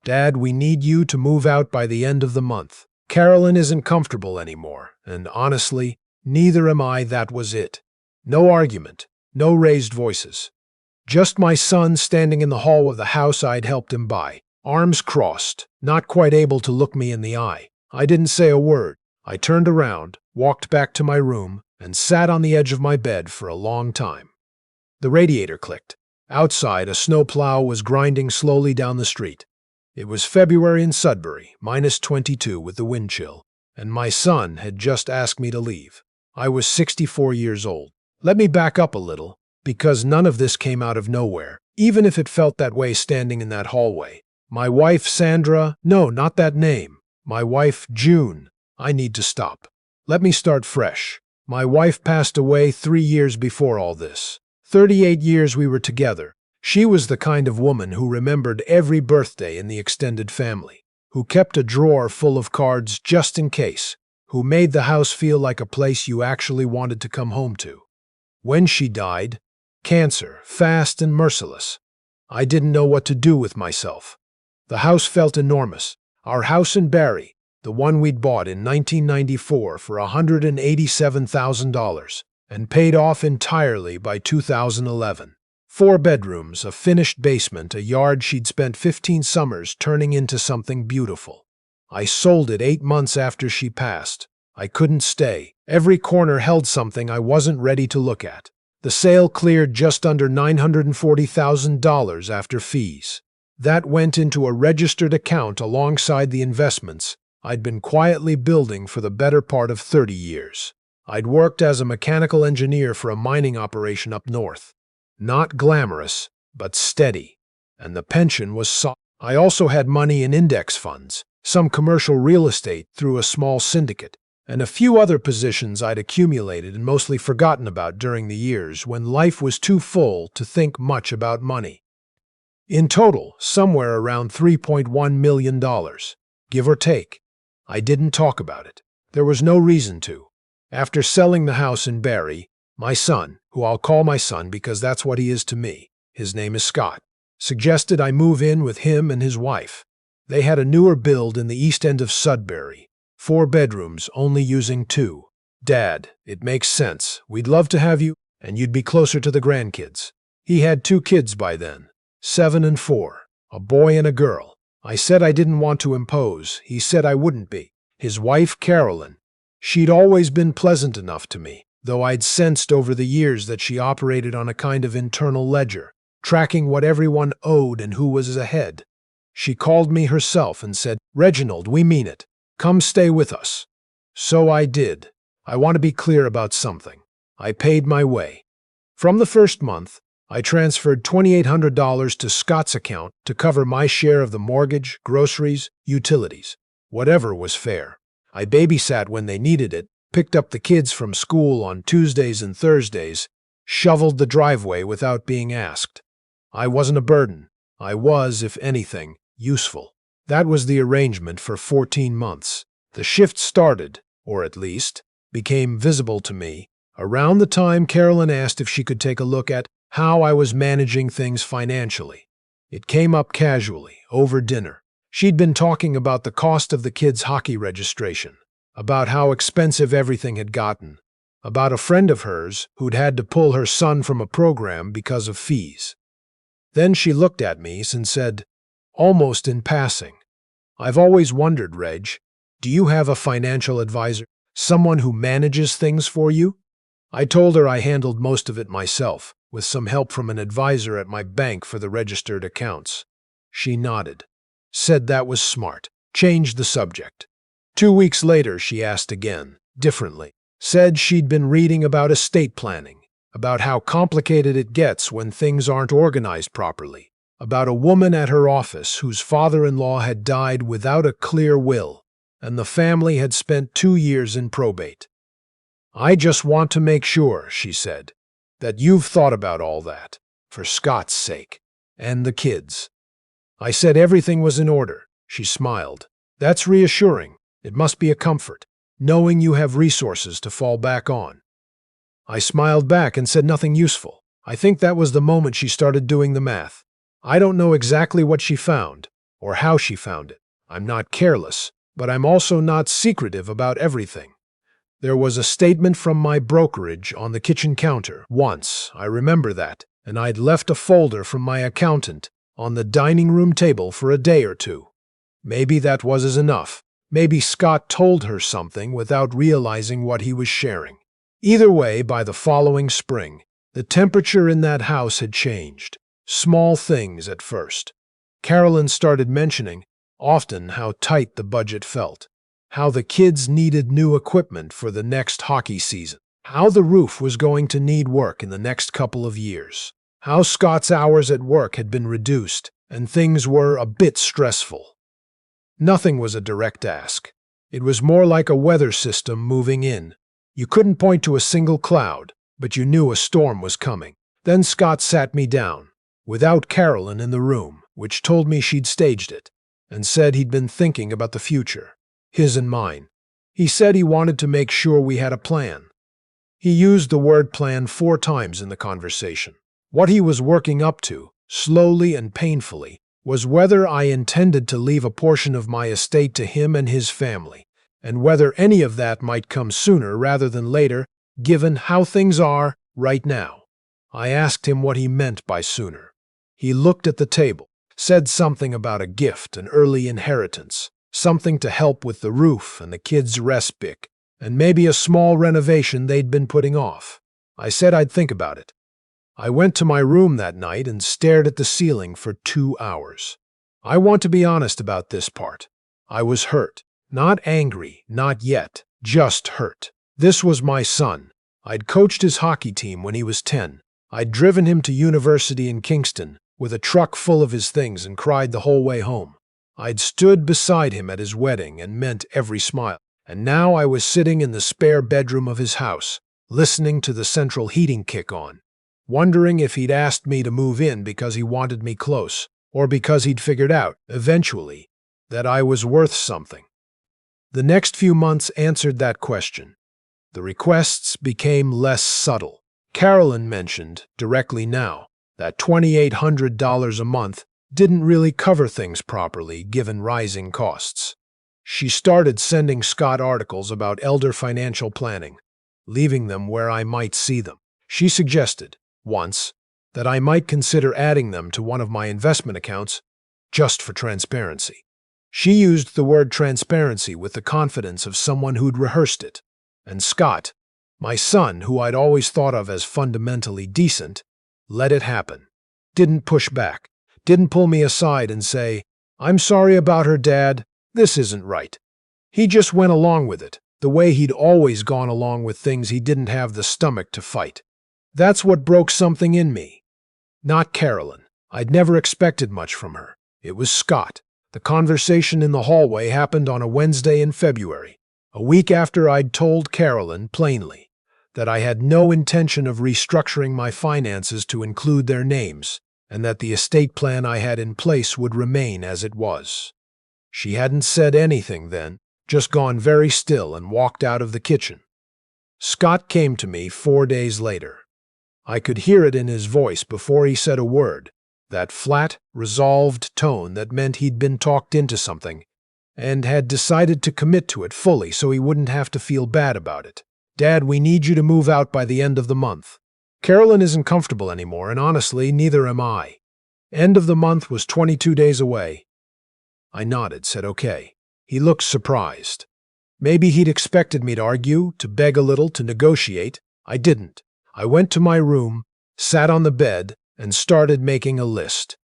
"Dad, we need you to move out by the end of the month. Carolyn isn't comfortable anymore, and honestly, neither am I." That was it. No argument, no raised voices. Just my son standing in the hall of the house I'd helped him buy, arms crossed, not quite able to look me in the eye. I didn't say a word. I turned around, walked back to my room, and sat on the edge of my bed for a long time. The radiator clicked. Outside, a snowplow was grinding slowly down the street. It was February in Sudbury, -22 with the wind chill, and my son had just asked me to leave. I was 64 years old. Let me back up a little, because none of this came out of nowhere, even if it felt that way standing in that hallway. My wife, Sandra, no, not that name. My wife, June. I need to stop. Let me start fresh. My wife passed away 3 years before all this. 38 years we were together. She was the kind of woman who remembered every birthday in the extended family, who kept a drawer full of cards just in case, who made the house feel like a place you actually wanted to come home to. When she died, cancer, fast and merciless, I didn't know what to do with myself. The house felt enormous. Our house in Barrie, the one we'd bought in 1994 for $187,000 and paid off entirely by 2011. 4 bedrooms, a finished basement, a yard she'd spent 15 summers turning into something beautiful. I sold it 8 months after she passed. I couldn't stay. Every corner held something I wasn't ready to look at. The sale cleared just under $940,000 after fees. That went into a registered account alongside the investments I'd been quietly building for the better part of 30 years. I'd worked as a mechanical engineer for a mining operation up north. Not glamorous, but steady. And the pension was solid. I also had money in index funds, some commercial real estate through a small syndicate, and a few other positions I'd accumulated and mostly forgotten about during the years when life was too full to think much about money. In total, somewhere around $3.1 million, give or take. I didn't talk about it. There was no reason to. After selling the house in Barrie, my son, who I'll call my son because that's what he is to me, his name is Scott, suggested I move in with him and his wife. They had a newer build in the east end of Sudbury, 4 bedrooms, only using 2. "Dad, it makes sense. We'd love to have you, and you'd be closer to the grandkids." He had 2 kids by then, 7 and 4, a boy and a girl. I said I didn't want to impose. He said I wouldn't be. His wife, Carolyn, she'd always been pleasant enough to me, though I'd sensed over the years that she operated on a kind of internal ledger, tracking what everyone owed and who was ahead. She called me herself and said, "Reginald, we mean it. Come stay with us." So I did. I want to be clear about something. I paid my way. From the first month, I transferred $2,800 to Scott's account to cover my share of the mortgage, groceries, utilities, whatever was fair. I babysat when they needed it, picked up the kids from school on Tuesdays and Thursdays, shoveled the driveway without being asked. I wasn't a burden. I was, if anything, useful. That was the arrangement for 14 months. The shift started, or at least, became visible to me, around the time Carolyn asked if she could take a look at how I was managing things financially. It came up casually, over dinner. She'd been talking about the cost of the kids' hockey registration, about how expensive everything had gotten, about a friend of hers who'd had to pull her son from a program because of fees. Then she looked at me and said, almost in passing, "I've always wondered, Reg, do you have a financial advisor, someone who manages things for you?" I told her I handled most of it myself, with some help from an advisor at my bank for the registered accounts. She nodded, said that was smart, changed the subject. 2 weeks later, she asked again, differently, said she'd been reading about estate planning, about how complicated it gets when things aren't organized properly, about a woman at her office whose father-in-law had died without a clear will, and the family had spent 2 years in probate. "I just want to make sure," she said, "that you've thought about all that, for Scott's sake, and the kids." I said everything was in order. She smiled. "That's reassuring. It must be a comfort, knowing you have resources to fall back on." I smiled back and said nothing useful. I think that was the moment she started doing the math. I don't know exactly what she found, or how she found it. I'm not careless, but I'm also not secretive about everything. There was a statement from my brokerage on the kitchen counter once, I remember that, and I'd left a folder from my accountant on the dining room table for a day or two. Maybe that was enough. Maybe Scott told her something without realizing what he was sharing. Either way, by the following spring, the temperature in that house had changed. Small things at first. Carolyn started mentioning often how tight the budget felt, how the kids needed new equipment for the next hockey season, how the roof was going to need work in the next couple of years, how Scott's hours at work had been reduced, and things were a bit stressful. Nothing was a direct ask. It was more like a weather system moving in. You couldn't point to a single cloud, but you knew a storm was coming. Then Scott sat me down, without Carolyn in the room, which told me she'd staged it, and said he'd been thinking about the future, his and mine. He said he wanted to make sure we had a plan. He used the word plan 4 times in the conversation. What he was working up to, slowly and painfully, was whether I intended to leave a portion of my estate to him and his family, and whether any of that might come sooner rather than later, given how things are right now. I asked him what he meant by sooner. He looked at the table, said something about a gift, an early inheritance, something to help with the roof and the kids' respite, and maybe a small renovation they'd been putting off. I said I'd think about it. I went to my room that night and stared at the ceiling for 2 hours. I want to be honest about this part. I was hurt. Not angry, not yet, just hurt. This was my son. I'd coached his hockey team when he was 10. I'd driven him to university in Kingston with a truck full of his things and cried the whole way home. I'd stood beside him at his wedding and meant every smile. And now I was sitting in the spare bedroom of his house, listening to the central heating kick on, wondering if he'd asked me to move in because he wanted me close, or because he'd figured out, eventually, that I was worth something. The next few months answered that question. The requests became less subtle. Carolyn mentioned, directly now, that $2,800 a month didn't really cover things properly given rising costs. She started sending Scott articles about elder financial planning, leaving them where I might see them. She suggested, once, that I might consider adding them to one of my investment accounts just for transparency. She used the word transparency with the confidence of someone who'd rehearsed it. And Scott, my son, who I'd always thought of as fundamentally decent, let it happen. Didn't push back. Didn't pull me aside and say, "I'm sorry about her, Dad. This isn't right." He just went along with it, the way he'd always gone along with things he didn't have the stomach to fight. That's what broke something in me. Not Carolyn. I'd never expected much from her. It was Scott. The conversation in the hallway happened on a Wednesday in February, a week after I'd told Carolyn, plainly, that I had no intention of restructuring my finances to include their names, and that the estate plan I had in place would remain as it was. She hadn't said anything then, just gone very still and walked out of the kitchen. Scott came to me 4 days later. I could hear it in his voice before he said a word, that flat, resolved tone that meant he'd been talked into something and had decided to commit to it fully so he wouldn't have to feel bad about it. "Dad, we need you to move out by the end of the month. Carolyn isn't comfortable anymore, and honestly, neither am I." End of the month was 22 days away. I nodded, said okay. He looked surprised. Maybe he'd expected me to argue, to beg a little, to negotiate. I didn't. I went to my room, sat on the bed, and started making a list.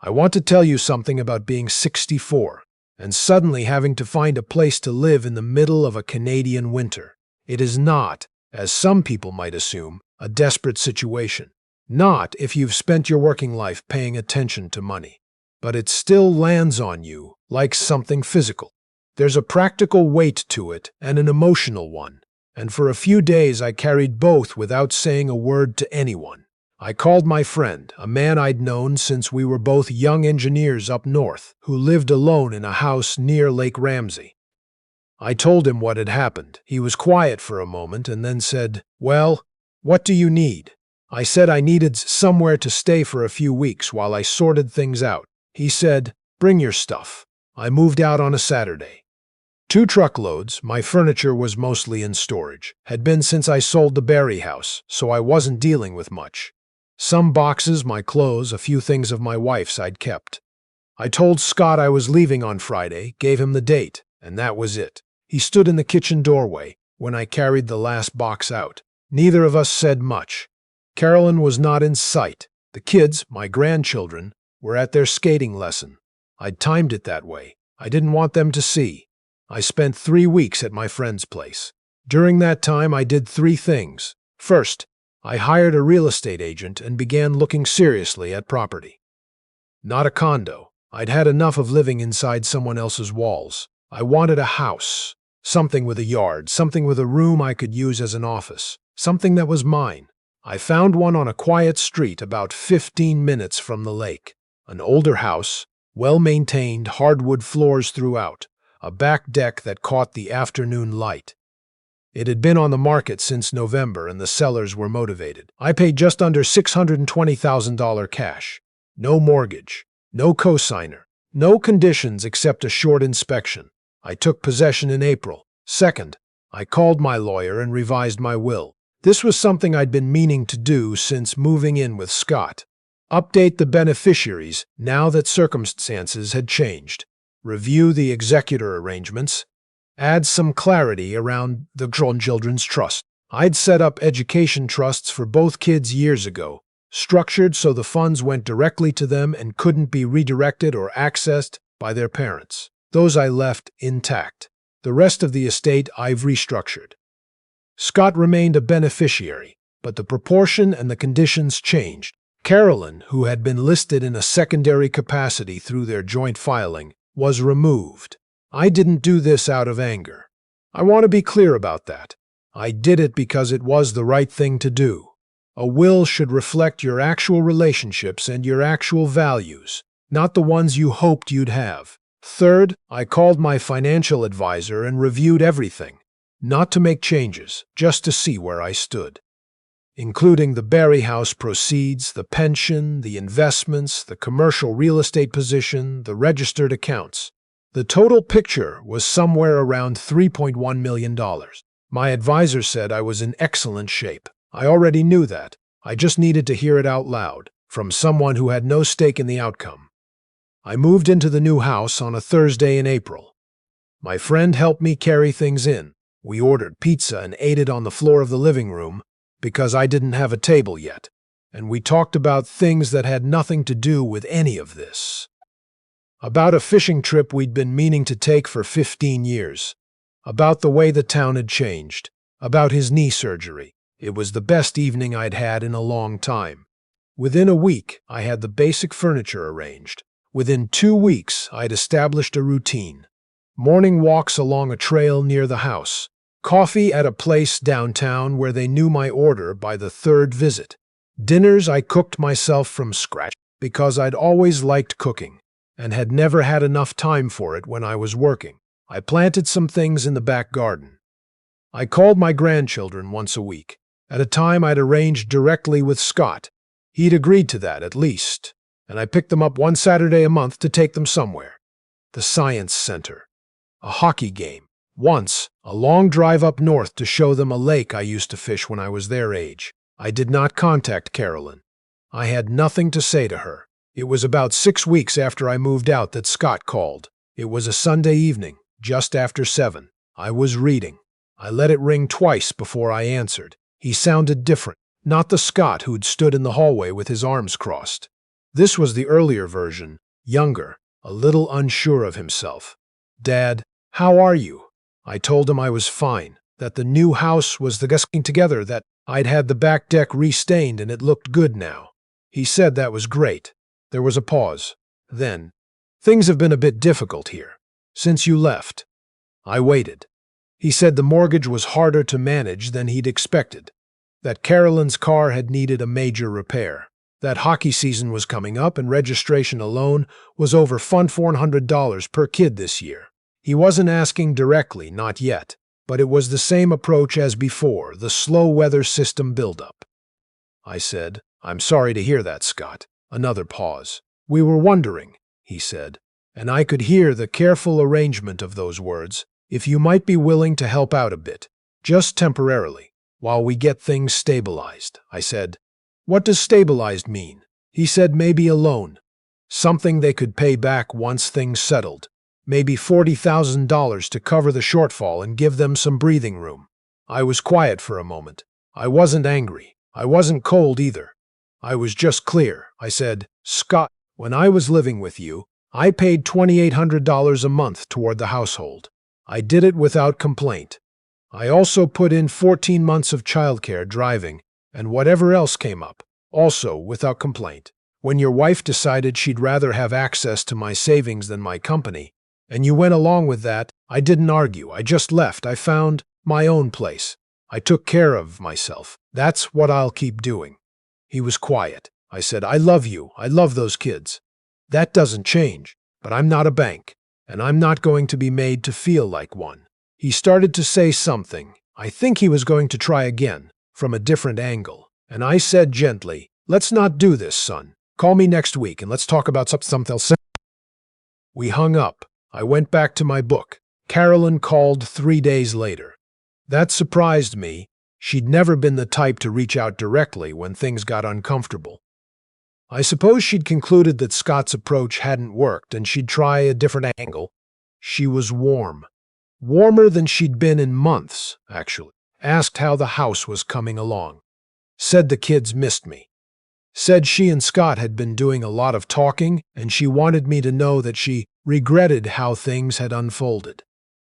I want to tell you something about being 64 and suddenly having to find a place to live in the middle of a Canadian winter. It is not, as some people might assume, a desperate situation. Not if you've spent your working life paying attention to money. But it still lands on you like something physical. There's a practical weight to it and an emotional one, and for a few days I carried both without saying a word to anyone. I called my friend, a man I'd known since we were both young engineers up north, who lived alone in a house near Lake Ramsey. I told him what had happened. He was quiet for a moment and then said, "Well, what do you need?" I said I needed somewhere to stay for a few weeks while I sorted things out. He said, Bring your stuff. I moved out on a Saturday. 2 truckloads, my furniture was mostly in storage, had been since I sold the Berry house, so I wasn't dealing with much. Some boxes, my clothes, a few things of my wife's I'd kept. I told Scott I was leaving on Friday, gave him the date, and that was it. He stood in the kitchen doorway when I carried the last box out. Neither of us said much. Carolyn was not in sight. The kids, my grandchildren, were at their skating lesson. I'd timed it that way. I didn't want them to see. I spent 3 weeks at my friend's place. During that time, I did 3 things. First, I hired a real estate agent and began looking seriously at property. Not a condo. I'd had enough of living inside someone else's walls. I wanted a house, something with a yard, something with a room I could use as an office, something that was mine. I found one on a quiet street about 15 minutes from the lake. An older house, well-maintained, hardwood floors throughout, a back deck that caught the afternoon light. It had been on the market since November and the sellers were motivated. I paid just under $620,000 cash. No mortgage, no cosigner, no conditions except a short inspection. I took possession in April. Second, I called my lawyer and revised my will. This was something I'd been meaning to do since moving in with Scott. Update the beneficiaries now that circumstances had changed. Review the executor arrangements. Add some clarity around the Children's Trust. I'd set up education trusts for both kids years ago, structured so the funds went directly to them and couldn't be redirected or accessed by their parents. Those I left intact. The rest of the estate I've restructured. Scott remained a beneficiary, but the proportion and the conditions changed. Carolyn, who had been listed in a secondary capacity through their joint filing, was removed. I didn't do this out of anger. I want to be clear about that. I did it because it was the right thing to do. A will should reflect your actual relationships and your actual values, not the ones you hoped you'd have. Third, I called my financial advisor and reviewed everything, not to make changes, just to see where I stood, including the Berry house proceeds, the pension, the investments, the commercial real estate position, the registered accounts. The total picture was somewhere around $3.1 million. My advisor said I was in excellent shape. I already knew that. I just needed to hear it out loud, from someone who had no stake in the outcome. I moved into the new house on a Thursday in April. My friend helped me carry things in. We ordered pizza and ate it on the floor of the living room because I didn't have a table yet, and we talked about things that had nothing to do with any of this. About a fishing trip we'd been meaning to take for 15 years. About the way the town had changed. About his knee surgery. It was the best evening I'd had in a long time. Within a week, I had the basic furniture arranged. Within 2 weeks, I'd established a routine. Morning walks along a trail near the house. Coffee at a place downtown where they knew my order by the 3rd visit. Dinners I cooked myself from scratch because I'd always liked cooking and had never had enough time for it when I was working. I planted some things in the back garden. I called my grandchildren once a week, at a time I'd arranged directly with Scott. He'd agreed to that, at least, and I picked them up one Saturday a month to take them somewhere. The Science Center. A hockey game. Once, a long drive up north to show them a lake I used to fish when I was their age. I did not contact Carolyn. I had nothing to say to her. It was about 6 weeks after I moved out that Scott called. It was a Sunday evening, just after 7. I was reading. I let it ring twice before I answered. He sounded different, not the Scott who'd stood in the hallway with his arms crossed. This was the earlier version, younger, a little unsure of himself. "Dad, how are you?" I told him I was fine, that the new house was the getting together, that I'd had the back deck restained and it looked good now. He said that was great. There was a pause. Then, "Things have been a bit difficult here, since you left." I waited. He said the mortgage was harder to manage than he'd expected, that Carolyn's car had needed a major repair, that hockey season was coming up and registration alone was over $400 per kid this year. He wasn't asking directly, not yet, but it was the same approach as before, the slow weather system buildup. I said, "I'm sorry to hear that, Scott." Another pause. "We were wondering," he said, and I could hear the careful arrangement of those words. If you might be willing to help out a bit, just temporarily, while we get things stabilized, I said. What does stabilized mean? He said maybe a loan. Something they could pay back once things settled. Maybe $40,000 to cover the shortfall and give them some breathing room. I was quiet for a moment. I wasn't angry. I wasn't cold either. I was just clear. I said, Scott, when I was living with you, I paid $2,800 a month toward the household. I did it without complaint. I also put in 14 months of childcare, driving, and whatever else came up, also without complaint. When your wife decided she'd rather have access to my savings than my company, and you went along with that, I didn't argue. I just left. I found my own place. I took care of myself. That's what I'll keep doing. He was quiet. I said, I love you. I love those kids. That doesn't change, but I'm not a bank, and I'm not going to be made to feel like one. He started to say something. I think he was going to try again, from a different angle, and I said gently, let's not do this, son. Call me next week and let's talk about something else. We hung up. I went back to my book. Carolyn called 3 days later. That surprised me. She'd never been the type to reach out directly when things got uncomfortable. I suppose she'd concluded that Scott's approach hadn't worked and she'd try a different angle. She was warm. Warmer than she'd been in months, actually. Asked how the house was coming along. Said the kids missed me. Said she and Scott had been doing a lot of talking and she wanted me to know that she regretted how things had unfolded.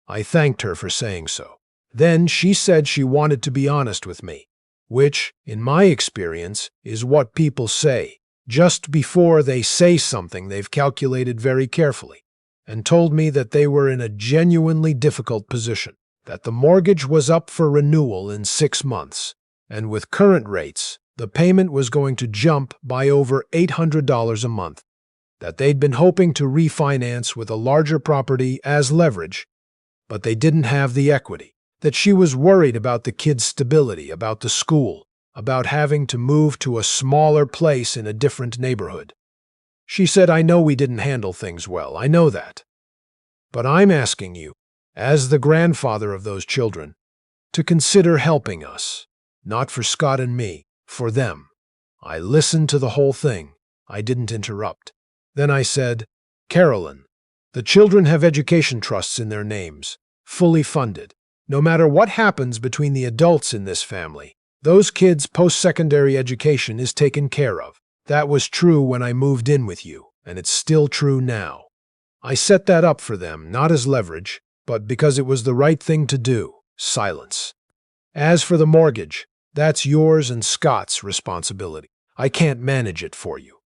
I thanked her for saying so. Then she said she wanted to be honest with me, which, in my experience, is what people say just before they say something they've calculated very carefully, and told me that they were in a genuinely difficult position, that the mortgage was up for renewal in 6 months, and with current rates, the payment was going to jump by over $800 a month, that they'd been hoping to refinance with a larger property as leverage, but they didn't have the equity, that she was worried about the kids' stability, about the school, about having to move to a smaller place in a different neighborhood. She said, I know we didn't handle things well, I know that. But I'm asking you, as the grandfather of those children, to consider helping us, not for Scott and me, for them. I listened to the whole thing. I didn't interrupt. Then I said, Carolyn, the children have education trusts in their names, fully funded. No matter what happens between the adults in this family, those kids' post-secondary education is taken care of. That was true when I moved in with you, and it's still true now. I set that up for them, not as leverage, but because it was the right thing to do. Silence. As for the mortgage, that's yours and Scott's responsibility. I can't manage it for you.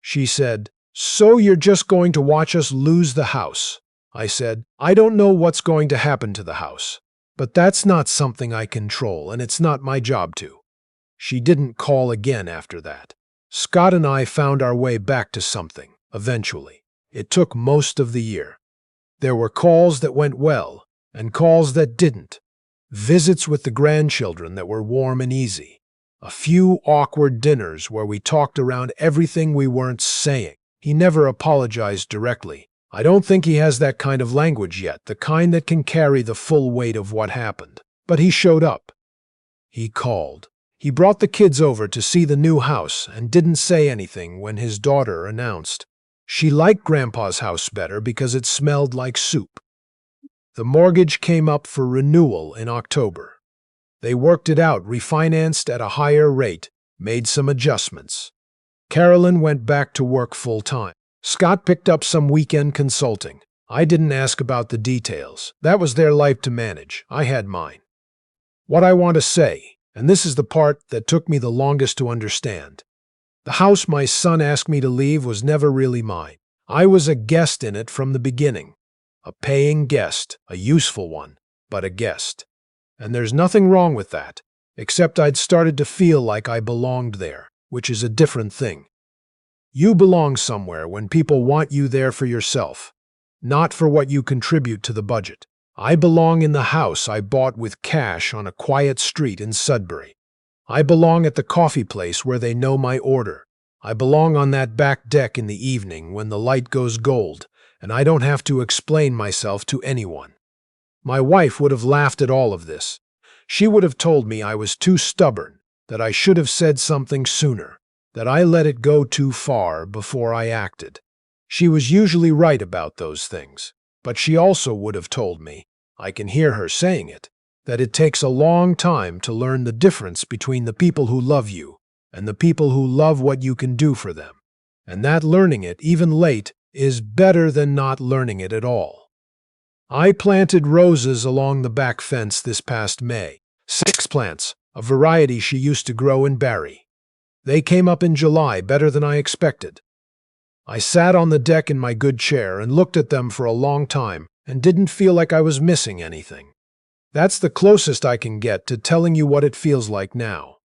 She said, so you're just going to watch us lose the house? I said, I don't know what's going to happen to the house, but that's not something I control, and it's not my job to. She didn't call again after that. Scott and I found our way back to something, eventually. It took most of the year. There were calls that went well, and calls that didn't. Visits with the grandchildren that were warm and easy. A few awkward dinners where we talked around everything we weren't saying. He never apologized directly. I don't think he has that kind of language yet, the kind that can carry the full weight of what happened. But he showed up. He called. He brought the kids over to see the new house and didn't say anything when his daughter announced. She liked Grandpa's house better because it smelled like soup. The mortgage came up for renewal in October. They worked it out, refinanced at a higher rate, made some adjustments. Carolyn went back to work full-time. Scott picked up some weekend consulting. I didn't ask about the details. That was their life to manage. I had mine. What I want to say, and this is the part that took me the longest to understand, the house my son asked me to leave was never really mine. I was a guest in it from the beginning. A paying guest, a useful one, but a guest. And there's nothing wrong with that, except I'd started to feel like I belonged there, which is a different thing. You belong somewhere when people want you there for yourself, not for what you contribute to the budget. I belong in the house I bought with cash on a quiet street in Sudbury. I belong at the coffee place where they know my order. I belong on that back deck in the evening when the light goes gold and I don't have to explain myself to anyone. My wife would have laughed at all of this. She would have told me I was too stubborn, that I should have said something sooner, that I let it go too far before I acted. She was usually right about those things, but she also would have told me, I can hear her saying it, that it takes a long time to learn the difference between the people who love you and the people who love what you can do for them, and that learning it, even late, is better than not learning it at all. I planted roses along the back fence this past May, 6 plants, a variety she used to grow in Barrie. They came up in July better than I expected. I sat on the deck in my good chair and looked at them for a long time and didn't feel like I was missing anything. That's the closest I can get to telling you what it feels like now.